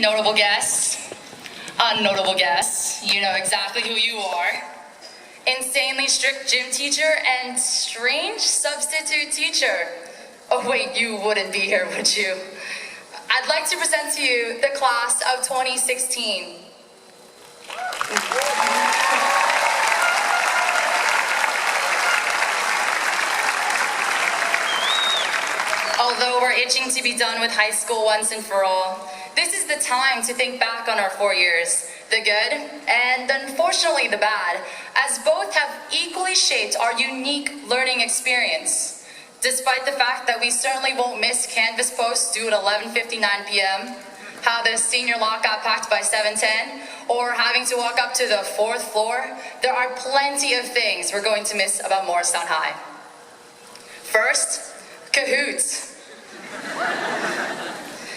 notable guests, unnotable guests, you know exactly who you are, insanely strict gym teacher, and strange substitute teacher. Oh wait, you wouldn't be here, would you? I'd like to present to you the class of 2016. Although we're itching to be done with high school once and for all, this is the time to think back on our 4 years, the good and unfortunately the bad, as both have equally shaped our unique learning experience. Despite the fact that we certainly won't miss Canvas posts due at 11:59 p.m., how the senior lot got packed by 7:10, or having to walk up to the 4th floor, there are plenty of things we're going to miss about Morristown High. First, cahoots.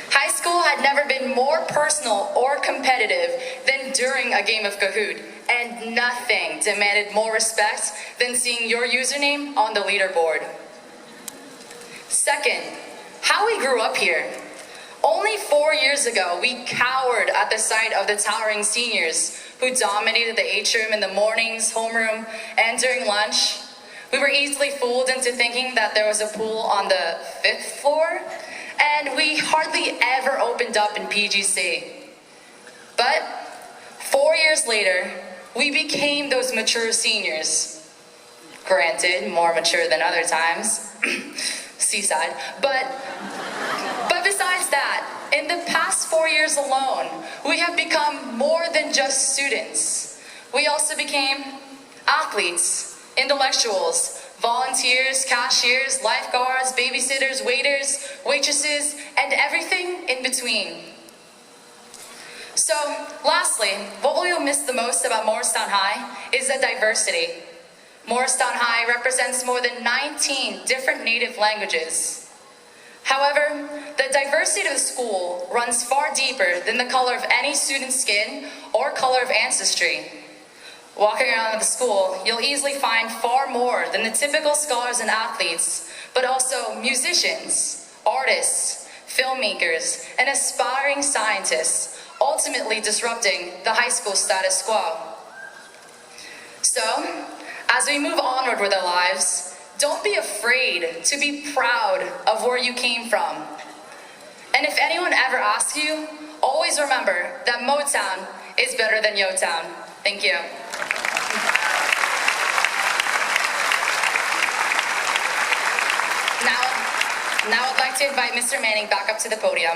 High school had never been more personal or competitive than during a game of Kahoot, and nothing demanded more respect than seeing your username on the leaderboard. Second, how we grew up here. Only 4 years ago, we cowered at the sight of the towering seniors who dominated the atrium in the mornings, homeroom, and during lunch. We were easily fooled into thinking that there was a pool on the 5th floor, and we hardly ever opened up in PGC. But 4 years later, we became those mature seniors. Granted, more mature than other times, seaside, but besides that, in the past 4 years alone, we have become more than just students. We also became athletes, intellectuals, volunteers, cashiers, lifeguards, babysitters, waiters, waitresses, and everything in between. So, lastly, what we will miss the most about Morristown High is the diversity. Morristown High represents more than 19 different native languages. However, the diversity of the school runs far deeper than the color of any student's skin or color of ancestry. Walking around the school, you'll easily find far more than the typical scholars and athletes, but also musicians, artists, filmmakers, and aspiring scientists, ultimately disrupting the high school status quo. So, as we move onward with our lives, don't be afraid to be proud of where you came from. And if anyone ever asks you, always remember that Motown is better than Yo-Town. Thank you. Now I'd like to invite Mr. Manning back up to the podium.